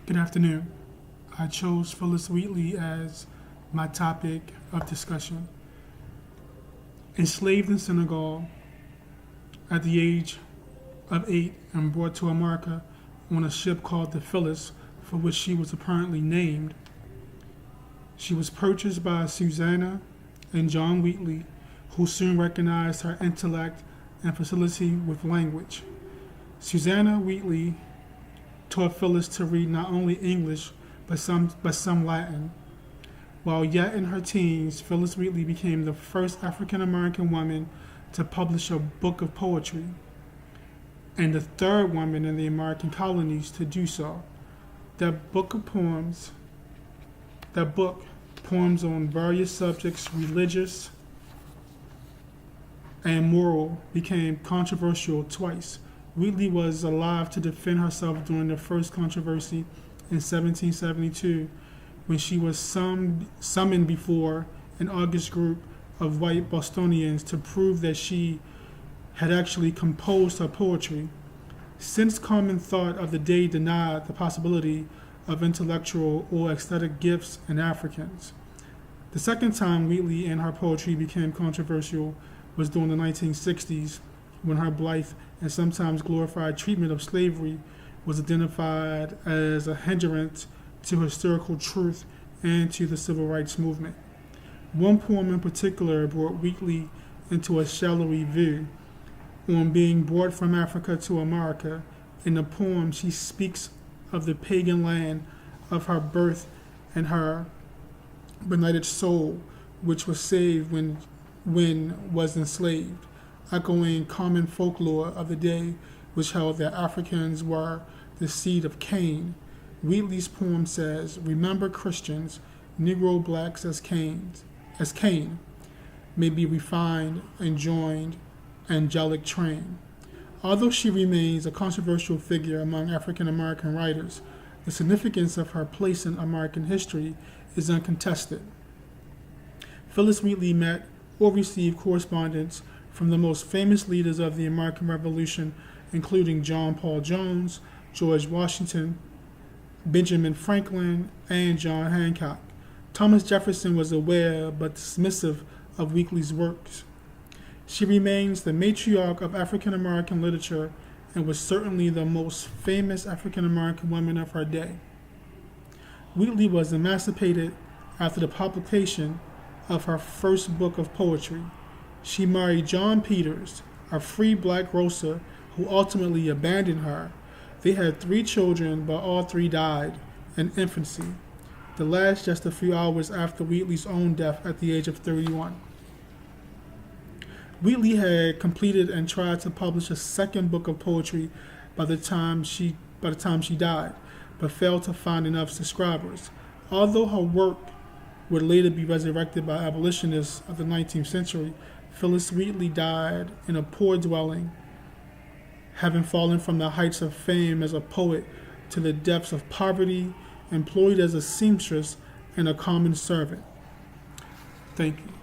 Good afternoon. I chose Phillis Wheatley as my topic of discussion. Enslaved in Senegal at the age of 8 and brought to America on a ship called the Phillis, for which she was apparently named, she was purchased by Susanna and John Wheatley, who soon recognized her intellect and facility with language. Susanna Wheatley taught Phillis to read not only English but some Latin. While yet in her teens, Phillis Wheatley became the first African American woman to publish a book of poetry, and the third woman in the American colonies to do so. That book, poems on various subjects, religious and moral, became controversial twice. Wheatley was alive to defend herself during the first controversy in 1772, when she was summoned before an august group of white Bostonians to prove that she had actually composed her poetry. Since common thought of the day denied the possibility of intellectual or aesthetic gifts in Africans. The second time Wheatley and her poetry became controversial was during the 1960s, when her blithe and sometimes glorified treatment of slavery was identified as a hindrance to historical truth and to the civil rights movement. One poem in particular brought Wheatley into a shadowy view. On being brought from Africa to America, in the poem she speaks of the pagan land of her birth and her benighted soul, which was saved when was enslaved, echoing common folklore of the day, which held that Africans were the seed of Cain. Wheatley's poem says, "Remember Christians, Negro blacks as Cain, may be refined and joined angelic train." Although she remains a controversial figure among African American writers, the significance of her place in American history is uncontested. Phillis Wheatley met or received correspondence from the most famous leaders of the American Revolution, including John Paul Jones, George Washington, Benjamin Franklin, and John Hancock. Thomas Jefferson was aware but dismissive of Wheatley's works. She remains the matriarch of African American literature and was certainly the most famous African American woman of her day. Wheatley was emancipated after the publication of her first book of poetry. She married John Peters, a free black grocer who ultimately abandoned her. They had 3 children, but all 3 died in infancy, the last just a few hours after Wheatley's own death at the age of 31. Wheatley had completed and tried to publish a second book of poetry by the time she died, but failed to find enough subscribers. Although her work would later be resurrected by abolitionists of the 19th century, Phillis Wheatley died in a poor dwelling, having fallen from the heights of fame as a poet to the depths of poverty, employed as a seamstress and a common servant. Thank you.